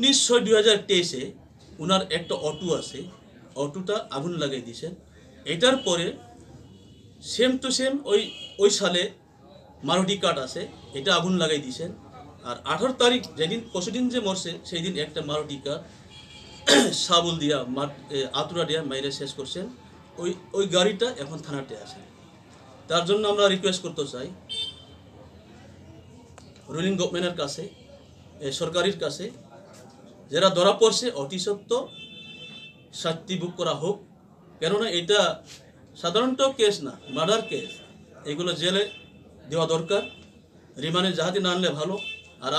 19/2023 উনার একটা অটো আছে, অটোটা আগুন লাগাই দিয়েছেন। এটার পরে সেম টু সেম ওই সালে মারুতি কার্ড আছে, এটা আগুন লাগাই দিয়েছেন। আর 18 তারিখ যেদিন পরশুদিন যে মরছে সেই দিন একটা মারুতি কার সাবল দিয়া আতুরা দিয়া মাইরে শেষ করছেন। ওই গাড়িটা এখন থানাতে আছে। তার জন্য আমরা রিকোয়েস্ট করতে চাই রুলিং গভর্নমেন্টের কাছে, সরকারের কাছে, যারা ধরা পড়ছে অতি সত্ত্বর শাস্তি ভোগ করা হোক। কেননা এটা সাধারণত কেস না, মার্ডার কেস। এগুলো জেলে দেওয়া দরকার, রিমান্ডে জাহাজে না আনলে ভালো।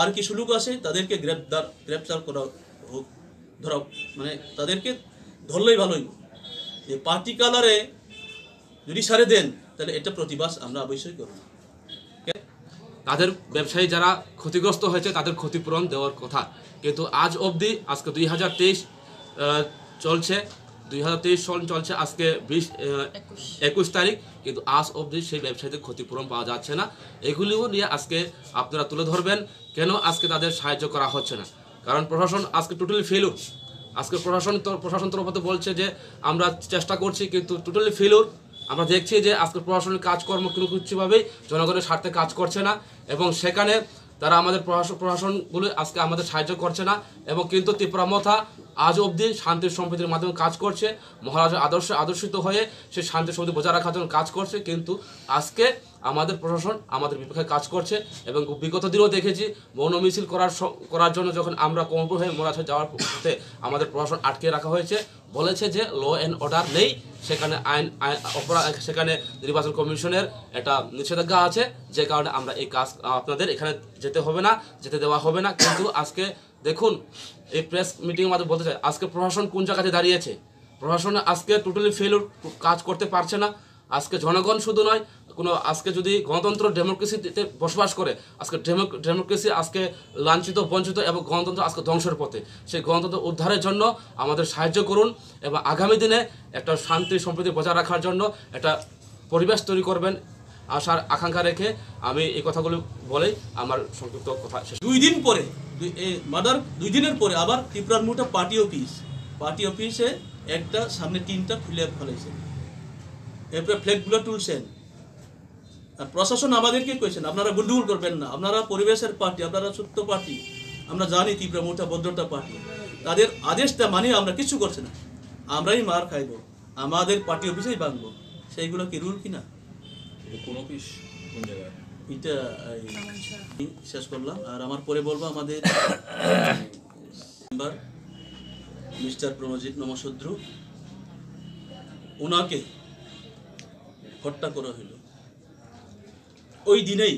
আর কিছু লোক আছে তাদেরকে গ্রেপ্তার করা হোক, ধরা মানে তাদেরকে ধরলেই ভালোই। যে পার্টি কালারে যদি সারে দেন তাহলে এটা প্রতিবাদ আমরা অবশ্যই করব। তাদের ব্যবসায়ী যারা ক্ষতিগ্রস্ত হয়েছে তাদের ক্ষতিপূরণ দেওয়ার কথা, কিন্তু আজ অবধি, আজকে 2023 চলছে, 2023 সন চলছে, আজকে 21 তারিখ, কিন্তু আজ অবধি সেই ব্যবসায়ীদের ক্ষতিপূরণ পাওয়া যাচ্ছে না। এগুলিও নিয়ে আজকে আপনারা তুলে ধরবেন কেন আজকে তাদের সাহায্য করা হচ্ছে না। কারণ প্রশাসন আজকে টোটালি ফেলুর। আজকে প্রশাসন তরফে বলছে যে আমরা চেষ্টা করছি, কিন্তু টোটালি ফেলুর। আমরা দেখছি যে আজকে প্রশাসনের কাজকর্ম কোনো কিছুভাবেই জনগণের স্বার্থে কাজ করছে না, এবং সেখানে তারা আমাদের প্রশাসনগুলো আজকে আমাদের সাহায্য করছে না। এবং কিন্তু ত্রিপুরা আজ অবধি শান্তি সম্প্রীতির মাধ্যমে কাজ করছে, মহারাজের আদর্শিত হয়ে সে শান্তি সম্প্রীতি বজায় রাখার জন্য কাজ করছে, কিন্তু আজকে আমাদের প্রশাসন আমাদের বিপক্ষে কাজ করছে। এবং বিগত দিনও দেখেছি মৌন মিছিল করার জন্য যখন আমরা কমরপুর হয়ে মহারাজ যাওয়ার পথে আমাদের প্রশাসন আটকে রাখা হয়েছে, বলেছে যে ল অ্যান্ড অর্ডার নেই, সেখানে সেখানে নির্বাচন কমিশনের একটা নিষেধাজ্ঞা আছে, যে কারণে আমরা এই কাজ আপনাদের এখানে যেতে দেওয়া হবে না। কিন্তু আজকে দেখুন, এই প্রেস মিটিংয়ের মাধ্যমে বলতে চাই, আজকে প্রশাসন কোন জায়গাতে দাঁড়িয়েছে। প্রশাসন আজকে টোটালি ফেলুর, কাজ করতে পারছে না। আজকে জনগণ শুধু নয়, আজকে যদি গণতন্ত্র ডেমোক্রেসিতে বসবাস করে, আজকে ডেমোক্রেসি আজকে লাঞ্ছিত, বঞ্চিত, এবং গণতন্ত্র আজকে ধ্বংসের পথে। সেই গণতন্ত্র উদ্ধারের জন্য আমাদের সাহায্য করুন, এবং আগামী দিনে একটা শান্তি সম্প্রীতি বজায় রাখার জন্য একটা পরিবেশ তৈরি করবেন আশার আকাঙ্ক্ষা রেখে আমি এই কথাগুলো বলেই আমার সংক্ষিপ্ত কথা শেষ। 2 দিন পরে মার্ডার 2 দিনের পরে আবার ত্রিপুরার মোটা পার্টি অফিসে একটা সামনে টিনটা খুলে ফেলেছে, এরপরে ফ্ল্যাগগুলো তুলছেন। আর প্রশাসন আমাদেরকে কইছেন আপনারা গন্ডগোল করবেন না, আপনারা পরিবেশের পার্টি, আপনারা সত্য পার্টি। আমরা জানি ত্রিপুরা মোটা ভদ্রতা পার্টি, তাদের আদেশটা মানে আমরা কিছু করছে না, আমরাই মার খাইব, আমাদের পার্টি অফিসেই ভাঙবো। সেইগুলো কি রুল কিনা? কোন অফিস, কোন জায়গায়? এটা শেষ করলাম। আর আমার পরে বলবো আমাদের মেম্বার মিস্টার প্রণজিৎ নমশূদ্র, ওনাকে হত্যা করা হইল। ওই দিনেই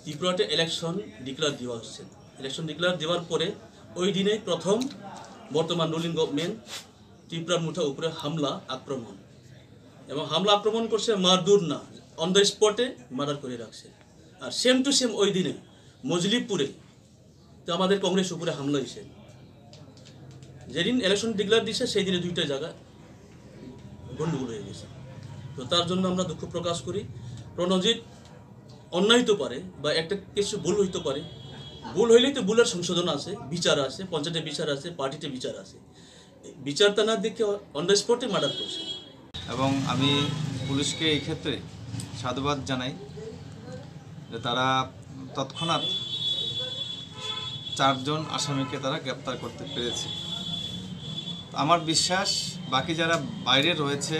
ত্রিপুরাতে ইলেকশন ডিক্লেয়ার দেওয়া হচ্ছে। ইলেকশন ডিক্লেয়ার দেওয়ার পরে ওই দিনেই প্রথম বর্তমান রুলিং গভর্নমেন্ট ত্রিপুরার মুঠা উপরে আক্রমণ, এবং আক্রমণ করছে, মারদুর না, অন দ্য স্পটে মার্ডার করে রাখছে। আর সেম টু সেম ওই দিনে মজলিপুরে তো আমাদের কংগ্রেস উপরে হামলা হয়েছে। যেদিন ইলেকশন ডিক্লেয়ার দিচ্ছে সেই দিনে 2টা জায়গায় গন্ডগোল হয়ে গেছে। তো তার জন্য আমরা দুঃখ প্রকাশ করি। প্রণজিৎ অন্যায় হইতে পারে বা একটা কিছু ভুল হইতে পারে, ভুল হইলেই তো ভুলের সংশোধন আছে, বিচার আছে, পঞ্চায়েতে বিচার আছে, পার্টিতে বিচার আছে। বিচারটা না দেখে অন দ্য স্পটে মার্ডার করছে। এবং আমি পুলিশকে এই ক্ষেত্রে সাধুবাদ জানাই যে তারা তৎক্ষণাৎ 4 জন আসামিকে তারা গ্রেপ্তার করতে পেরেছে। আমার বিশ্বাস বাকি যারা বাইরে রয়েছে,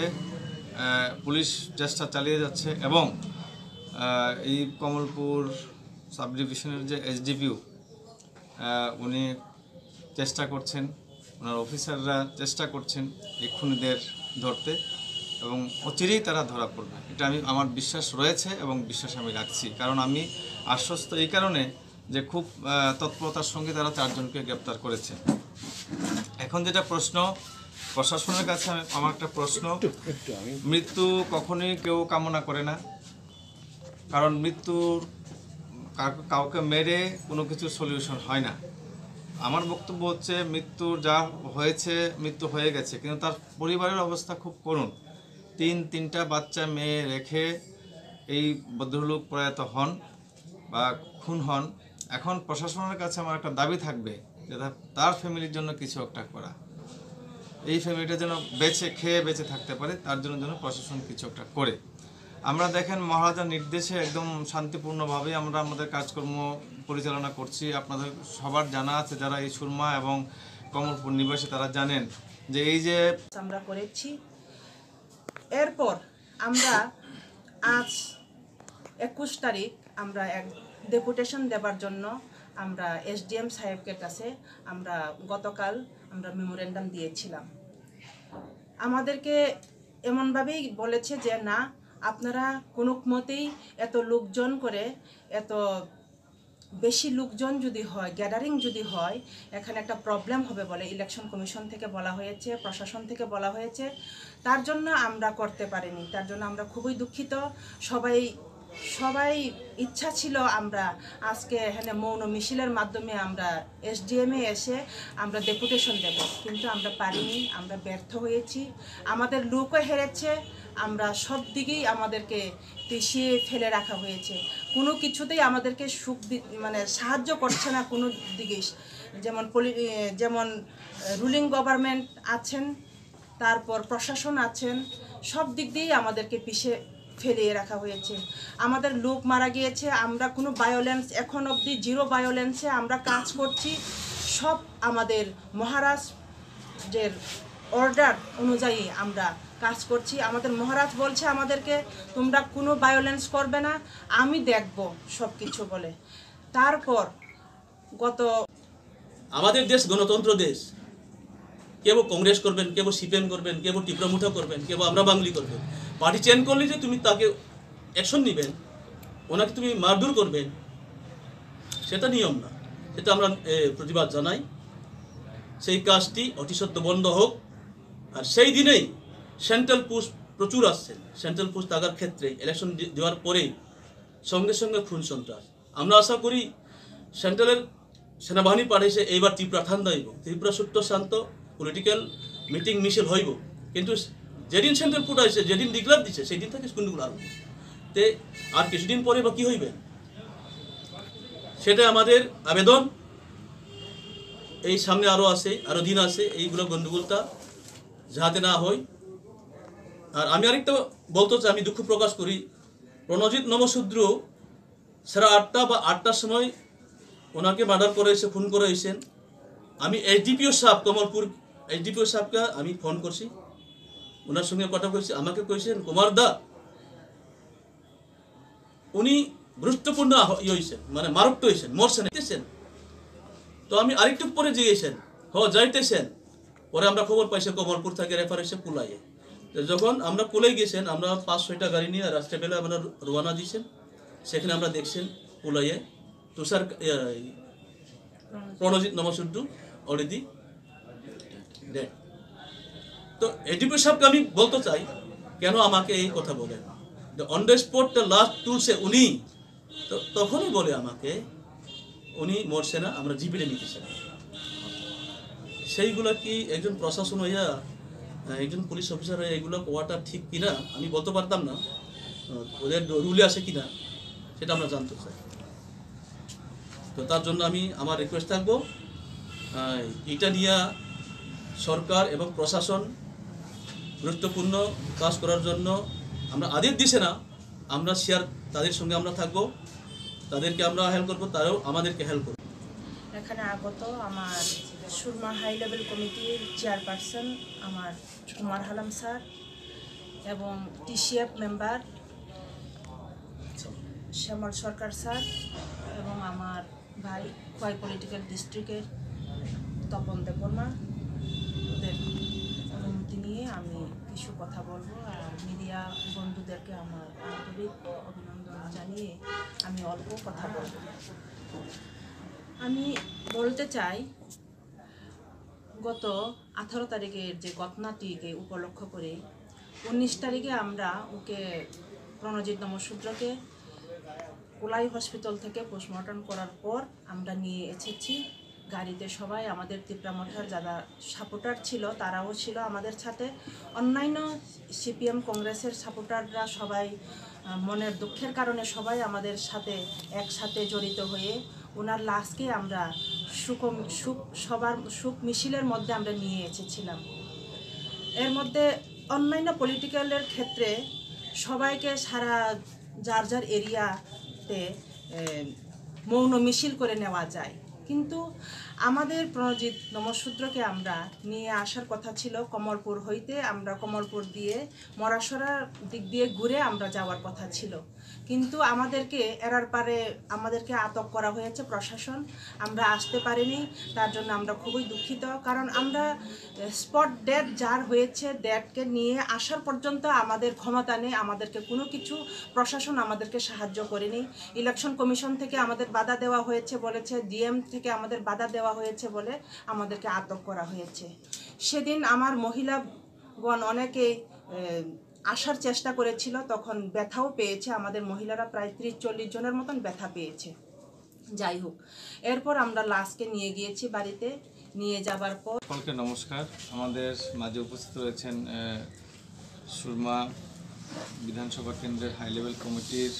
পুলিশ চেষ্টা চালিয়ে যাচ্ছে, এবং এই কমলপুর সাব ডিভিশনের যে এসডিপিও উনি চেষ্টা করছেন, ওনার অফিসাররা চেষ্টা করছেন এই খুনিদের ধরতে, এবং অচিরেই তারা ধরা পড়বে, এটা আমার বিশ্বাস রয়েছে এবং বিশ্বাস আমি রাখছি। কারণ আমি আশ্বস্ত এই কারণে যে খুব তৎপরতার সঙ্গে তারা 4 জনকে গ্রেপ্তার করেছে। এখন যেটা প্রশ্ন প্রশাসনের কাছে, আমার একটা প্রশ্ন, মৃত্যু কখনোই কেউ কামনা করে না, কারণ মৃত্যুর কাউকে মেরে কোনো কিছু সলিউশন হয় না। আমার বক্তব্য হচ্ছে মৃত্যুর যা হয়েছে, মৃত্যু হয়ে গেছে, কিন্তু তার পরিবারের অবস্থা খুব করুণ। 3টা বাচ্চা মেয়ে রেখে এই ভদ্রলোক প্রয়াত হন বা খুন হন। এখন প্রশাসনের কাছে আমার একটা দাবি থাকবে যে তার ফ্যামিলির জন্য কিছু একটা করা, এই ফ্যামিলিটা যেন বেঁচে থাকতে পারে, তার জন্য যেন প্রশাসন কিছু একটা করে। আমরা দেখেন মহারাজার নির্দেশে একদম শান্তিপূর্ণভাবে আমরা আমাদের কাজকর্ম পরিচালনা করছি। আপনাদের সবার জানা আছে, যারা এই সুরমা এবং কমলপুর নিবাসী তারা জানেন যে এই যে আমরা করেছি। এরপর আমরা আজ 21 তারিখ আমরা এক ডেপুটেশন দেবার জন্য আমরা এসডিএম সাহেবের কাছে আমরা গতকাল আমরা মেমোরেন্ডাম দিয়েছিলাম। আমাদেরকে এমনভাবেই বলেছে যে না, আপনারা কোনো মতেই এত লোকজন করে, এত বেশি লোকজন যদি হয়, গ্যাদারিং যদি হয়, এখানে একটা প্রবলেম হবে বলে ইলেকশন কমিশন থেকে বলা হয়েছে, প্রশাসন থেকে বলা হয়েছে। তার জন্য আমরা করতে পারিনি, তার জন্য আমরা খুবই দুঃখিত। সবাই ইচ্ছা ছিল আমরা আজকে এখানে মৌন মিছিলের মাধ্যমে আমরা এসডিএমে এসে আমরা ডেপুটেশন দেব, কিন্তু আমরা পারিনি, আমরা ব্যর্থ হয়েছি। আমাদের লোকও হেরেছে, আমরা সব দিকেই আমাদেরকে পিছিয়ে ফেলে রাখা হয়েছে। কোনো কিছুতেই আমাদেরকে মানে সাহায্য করছে না কোনো দিকেই। যেমন রুলিং গভর্নমেন্ট আছেন, তারপর প্রশাসন আছেন, সব দিক দিয়েই আমাদেরকে পিছিয়ে ফেলিয়ে রাখা হয়েছে। আমাদের লোক মারা গিয়েছে, আমরা কোনো ভায়োলেন্স এখন অবধি জিরো ভায়োলেন্সে আমরা কাজ করছি। সব আমাদের মহারাজের অর্ডার অনুযায়ী আমরা কাজ করছি। আমাদের মহারাজ বলছে আমাদেরকে তোমরা কোনো ভায়োলেন্স করবে না, আমি দেখব সব কিছু বলে। তারপর আমাদের দেশ গণতন্ত্র দেশ, কেউ কংগ্রেস করবেন, কেউ সিপিএম করবেন, কেউ টিপ্রামুঠা করবেন, কেউ আমরা বাঙালি করবেন। পার্টি চেঞ্জ করলে যে তুমি তাকে অ্যাকশন নেবেন, ওনাকে তুমি মারধর করবেন, সেটা নিয়ম না। সেটা আমরা প্রতিবাদ জানাই। সেই কাজটি অতি সত্ত্ব বন্ধ হোক। আর সেই দিনেই সেন্ট্রাল পুলিশ প্রচুর আসছেন, সেন্ট্রাল পুলিশ থাকার ক্ষেত্রে ইলেকশন দেওয়ার পরেই সঙ্গে সঙ্গে খুন সন্ত্রাস। আমরা আশা করি সেন্ট্রালের সেনাবাহিনী পাঠিয়েছে, এইবার ত্রিপুরা ঠান্ডা হইব, ত্রিপুরা সুস্থ শান্ত পলিটিক্যাল মিটিং মিছিল হইব। কিন্তু যেদিন সেন্ট্রাল পুলিশ আসছে, যেদিন ডিক্লার দিচ্ছে, সেই দিন থেকে স্কুলগুলো আরম্ভ। তে আর কিছুদিন পরে বা কী হইবে, সেটা আমাদের আবেদন। এই সামনে আরও দিন আছে, এইগুলো গণ্ডগোলটা যাতে না হয়। আর আমি আরেকটা বলতে চাই, আমি দুঃখ প্রকাশ করি, প্রণজিৎ নমশূদ্র 8:30 বা 8টার সময় ওনাকে মার্ডার করেছে, খুন করেছেন। আমি এসডিপিও সাহেব, কমলপুর এসডিপিও সাহেবকে আমি ফোন করছি, ওনার সঙ্গে কথা বলছি। আমাকে কইছেন কুমার দা উনি গুরুত্বপূর্ণ হয়েছেন, মানে মারক্ত হয়েছেন, মরছেন। তো আমি আরেকটু পরে জিগেছেন, যাইতেছেন। পরে আমরা খবর পাইছি কমলপুর থেকে রেফার হয়েছে কুলাইয়ে। যখন আমরা কুলাই গেছেন, আমরা 5-6টা গাড়ি নিয়ে রাত্রেবেলা আমরা রওনা দিয়েছেন। সেখানে আমরা দেখছেন কুলাইয়ে তুষার প্রণজিৎ নমশূদ্র অলরেডি ডেড। তো এডিপি সাহেবকে আমি বলতে চাই, কেন আমাকে এই কথা বলেন? অন দ্য স্পট লাস্ট তুলছে উনি, তো তখনই বলে আমাকে উনি মরছে না, আমরা জিপিতে নিতেছে না। সেইগুলা কি একজন প্রশাসন হইয়া, একজন পুলিশ অফিসার হয়ে এগুলো কোয়াটা ঠিক কিনা আমি বলতে পারতাম না, ওদের রুলে আছে কিনা সেটা আমরা জানতে চাই। তো তার জন্য আমি আমার রিকোয়েস্ট থাকবো, এটা নিয়ে সরকার এবং প্রশাসন গুরুত্বপূর্ণ কাজ করার জন্য আমরা আদেশ দিছে না, আমরা তাদের সঙ্গে আমরা থাকবো, তাদেরকে আমরা হেল্প করবো, তারাও আমাদেরকে হেল্প করবো। এখানে আগত আমার সুরমা হাই লেভেল কমিটির চেয়ারপারসন আমার কুমার হালাম স্যার এবং টিসিএফ মেম্বার শ্যামল সরকার স্যার এবং আমার ভাই খোয়াই পলিটিক্যাল ডিস্ট্রিক্টের তপন দেববর্মা, ওদের অনুমতি নিয়ে আমি কিছু কথা বলবো। আর মিডিয়া বন্ধুদেরকে আমার আন্তরিক অভিনন্দন জানিয়ে আমি অল্প কথা বলবো। আমি বলতে চাই, গত 18 তারিখের যে ঘটনাটিকে উপলক্ষ করে 19 তারিখে আমরা ওকে প্রণজিৎ নমশূদ্রকে কোলাই হসপিটাল থেকে পোস্টমর্টম করার পর আমরা নিয়ে এসেছি গাড়িতে। সবাই আমাদের ত্রিপুরামঠার যারা সাপোর্টার ছিল তারাও ছিল আমাদের সাথে, অন্যান্য সিপিএম কংগ্রেসের সাপোর্টাররা সবাই মনের দুঃখের কারণে সবাই আমাদের সাথে একসাথে জড়িত হয়ে ওনার লাশকে আমরা সবার সুখ মিছিলের মধ্যে আমরা নিয়ে এসেছিলাম। এর মধ্যে অন্যান্য পলিটিক্যালের ক্ষেত্রে সবাইকে সারা যার যার এরিয়াতে মৌন মিছিল করে নেওয়া যায়, কিন্তু আমাদের প্রণজিৎ নমশূদ্রকে আমরা নিয়ে আসার কথা ছিল কমলপুর হইতে। আমরা কমলপুর দিয়ে মরাসরার দিক দিয়ে ঘুরে আমরা যাওয়ার কথা ছিল, কিন্তু আমাদেরকে এরার পারে আমাদেরকে আটক করা হয়েছে প্রশাসন। আমরা আসতে পারিনি, তার জন্য আমরা খুবই দুঃখিত। কারণ আমরা স্পট ডেথ যার হয়েছে ডেথকে নিয়ে আসার পর্যন্ত আমাদের ক্ষমতা নেই, আমাদেরকে কোনো কিছু প্রশাসন আমাদেরকে সাহায্য করেনি। ইলেকশন কমিশন থেকে আমাদের বাধা দেওয়া হয়েছে বলেছে, ডিএম থেকে আমাদের বাধা দেওয়া হয়েছে বলে আমাদেরকে আটক করা হয়েছে। সেদিন আমার মহিলাগণ অনেকেই আসার চেষ্টা করেছিল, তখন ব্যথাও পেয়েছে। আমাদের মহিলারা প্রায় 30-40 জনের মতন ব্যথা পেয়েছে। যাই হোক, এরপর আমরা লাশকে নিয়ে গিয়েছি বাড়িতে। নিয়ে যাবার পর সকলকে নমস্কার। আমাদের মাঝে উপস্থিত রয়েছেন সুরমা বিধানসভা কেন্দ্রের হাই লেভেল কমিটির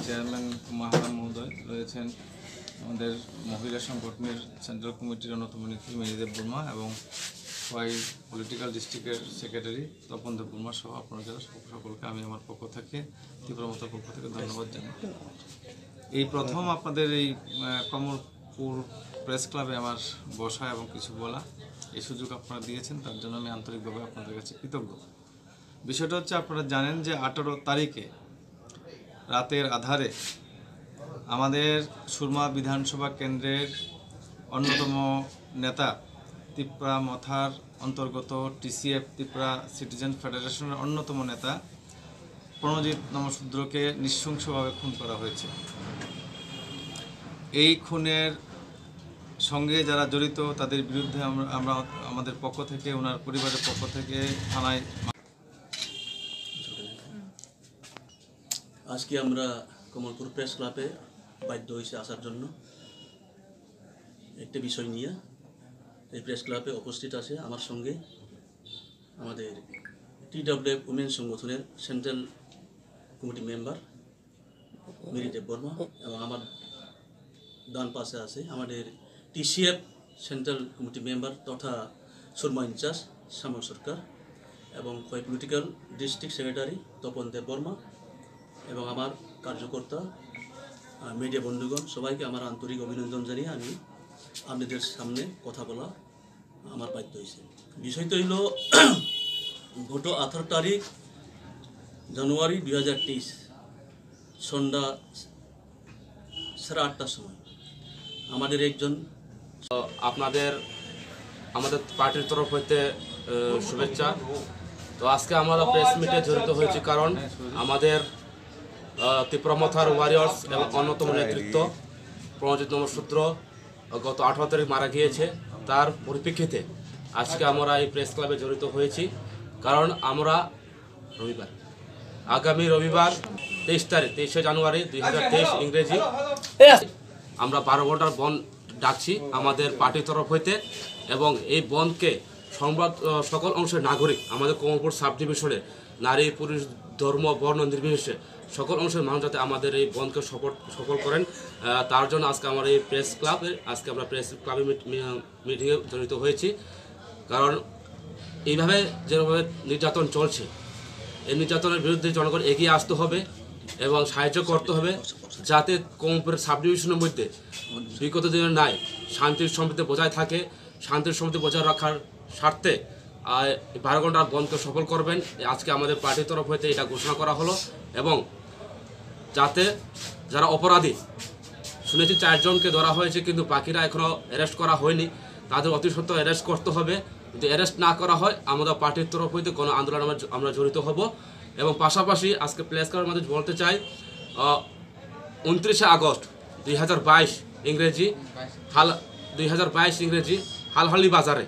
চেয়ারম্যান মাহারা মহোদয়, রয়েছেন আমাদের মহিলা সংগঠনের সেন্ট্রাল কমিটির অন্যতম নেত্রী মেরিদেব বর্মা এবং খোয়াই পলিটিক্যাল ডিস্ট্রিক্টের সেক্রেটারি তপন দেব বর্মা সহ আপনারা যারা সকলকে আমি আমার পক্ষ থেকে তীব্রমতার পক্ষ থেকে ধন্যবাদ জানাই। এই প্রথম আপনাদের এই কমলপুর প্রেস ক্লাবে আমার বসা এবং কিছু বলা, এই সুযোগ আপনারা দিয়েছেন, তার জন্য আমি আন্তরিকভাবে আপনাদের কাছে কৃতজ্ঞ। বিষয়টা হচ্ছে, আপনারা জানেন যে 18 তারিখে রাতের আধারে আমাদের সুরমা বিধানসভা কেন্দ্রের অন্যতম নেতা তিপ্রা মথার অন্তর্গত টিসিএফ ত্রিপুরা সিটিজেন ফেডারেশনের অন্যতম নেতা প্রণজিৎ নমশূদ্রকে নৃশংসভাবে খুন করা হয়েছে। এই খুনের সঙ্গে যারা জড়িত তাদের বিরুদ্ধে আমরা আমাদের পক্ষ থেকে, ওনার পরিবারের পক্ষ থেকে থানায় আজকে আমরা কমলপুর প্রেস ক্লাবে বাধ্য হয়েছে আসার জন্য একটা বিষয় নিয়ে। এই প্রেস ক্লাবে উপস্থিত আছে আমার সঙ্গে আমাদের TWF উমেন সংগঠনের সেন্ট্রাল কমিটি মেম্বার মেরিদেব বর্মা, এবং আমার ডান পাশে আছে আমাদের TCF সেন্ট্রাল কমিটি মেম্বার তথা সুরমা ইনচার্জ শ্যামল সরকার, এবং Khowai political district secretary Tapan Deb Barma, এবং আমার কার্যকর্তা মিডিয়া বন্ধুগণ, সবাইকে আমার আন্তরিক অভিনন্দন জানিয়ে আমি আপনাদের সামনে কথা বলা আমার বাধ্য হয়েছে। বিষয়টা হইল গত 18 তারিখ জানুয়ারি 2023 সন্ধ্যা 8:30টার সময় আমাদের একজন আমাদের পার্টির তরফ হইতে শুভেচ্ছা। তো আজকে আমরা প্রেস মিটে জড়িত হয়েছি কারণ আমাদের তীব্রমথার ওয়ারিয়র্স এবং অন্যতম নেতৃত্ব প্রণজিৎ নমশূদ্র গত 18 তারিখ মারা গিয়েছে। তার পরিপ্রেক্ষিতে আজকে আমরা এই প্রেস ক্লাবে জড়িত হয়েছি, কারণ আমরা আগামী রবিবার 23 জানুয়ারি 2023 ইংরেজি আমরা 12 ঘন্টার বন্ধ ডাকছি আমাদের পার্টির তরফ হইতে, এবং এই বন্ধকে সকল অংশের নাগরিক, আমাদের কমলপুর সাব ডিভিশনে নারী পুরুষ ধর্ম বর্ণ নির্বিশেষে সকল অংশের মানুষ যাতে আমাদের এই বন্ধকে সফল করেন, তার জন্য আজকে আমরা এই প্রেস ক্লাবে মিটিংয়ে জড়িত হয়েছি। কারণ এইভাবে যেভাবে নির্যাতন চলছে, এই নির্যাতনের বিরুদ্ধে জনগণ এগিয়ে আসতে হবে এবং সাহায্য করতে হবে, যাতে কমলপুরের সাব ডিভিশনের মধ্যে বিগত দিনের নাই শান্তির সম্প্রীতি বজায় থাকে। শান্তির সম্প্রীতি বজায় রাখার স্বার্থে 12 ঘন্টার বন্ধকে সফল করবেন, আজকে আমাদের পার্টির তরফ হইতে এটা ঘোষণা করা হলো। এবং যাতে যারা অপরাধী, শুনেছি 4 জনকে ধরা হয়েছে, কিন্তু বাকিরা এখনও অ্যারেস্ট করা হয়নি, তাদের অতি সত্ত্বর অ্যারেস্ট করতে হবে। যদি অ্যারেস্ট না করা হয়, আমাদের পার্টির তরফ হইতে কোনো আন্দোলন আমরা জড়িত হব। এবং পাশাপাশি আজকে প্লেস ক্লাবের মধ্যে বলতে চাই, 29 আগস্ট 2022 ইংরেজি 2022 ইংরেজি হালহালি বাজারে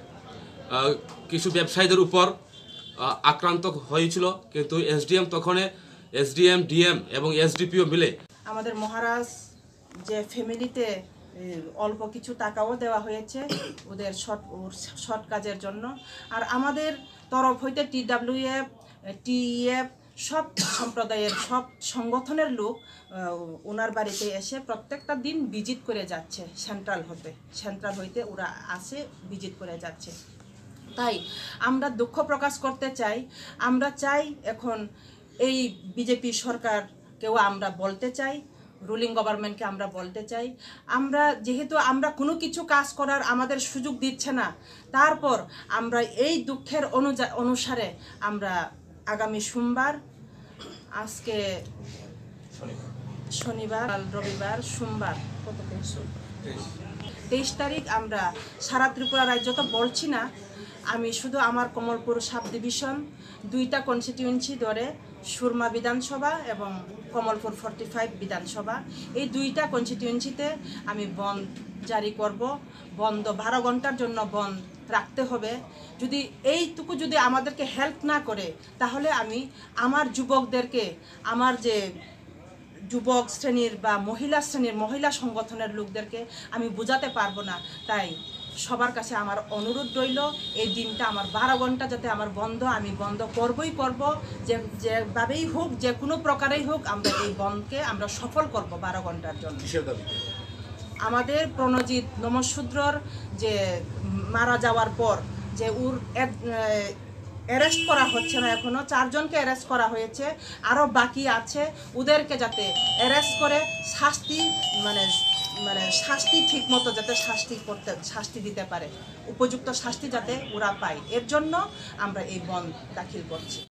কিছু ব্যবসায়ীদের উপর আক্রান্ত হয়েছিল, কিন্তু এসডিএম ডিএম এবং এসডিপিও মিলে আমাদের মহারাজ যে ফ্যামিলিতে অল্প কিছু টাকাও দেওয়া হয়েছে ওদের শর্ট কাজের জন্য। আর আমাদের তরফ হইতে TWF, TEF সব সম্প্রদায়ের সব সংগঠনের লোক ওনার বাড়িতে এসে প্রত্যেকটা দিন ভিজিট করে যাচ্ছে। সেন্ট্রাল হইতে ওরা আসে ভিজিট করে যাচ্ছে। তাই আমরা দুঃখ প্রকাশ করতে চাই। আমরা চাই এখন এই বিজেপি সরকারকেও আমরা বলতে চাই, রুলিং গভর্নমেন্টকে আমরা বলতে চাই, যেহেতু আমরা কোনো কিছু কাজ করার আমাদের সুযোগ দিচ্ছে না, তারপর আমরা এই দুঃখের অনুসারে আমরা আগামী সোমবার, আজকে শনিবার, রবিবার, সোমবার, কত 23 তারিখ আমরা সারা ত্রিপুরা রাজ্য তো বলছি না, আমি শুধু আমার কমলপুর সাব ডিভিশন 2টা কনস্টিটিউয়েন্সি ধরে সুরমা বিধানসভা এবং কমলপুর 45 বিধানসভা, এই 2টা কনস্টিটিউয়েন্সিতে আমি বন্ধ জারি করব। বন্ধ 12 ঘন্টার জন্য বন্ধ রাখতে হবে। যদি এইটুকু যদি আমাদেরকে হেল্প না করে, তাহলে আমি আমার যুবকদেরকে, আমার যে যুবক শ্রেণীর বা মহিলা শ্রেণীর মহিলা সংগঠনের লোকদেরকে আমি বোঝাতে পারবো না। তাই সবার কাছে আমার অনুরোধ রইল, এই দিনটা আমার 12 ঘন্টা যাতে আমার বন্ধ, আমি বন্ধ করবই করব, যেভাবেই হোক, যে কোনো প্রকারেই হোক, আমরা এই বন্ধকে আমরা সফল করব 12 ঘন্টার জন্য। আমাদের প্রণজিৎ নমঃশূদ্রর যে মারা যাওয়ার পর যে ওর অ্যারেস্ট করা হচ্ছে না, এখনো 4 জনকে অ্যারেস্ট করা হয়েছে, আরও বাকি আছে, ওদেরকে যাতে অ্যারেস্ট করে শাস্তি শাস্তি ঠিক মতো যাতে শাস্তি দিতে পারে, উপযুক্ত শাস্তি যাতে ওরা পায়, এর জন্য আমরা এই বন্ধ দাখিল করছি।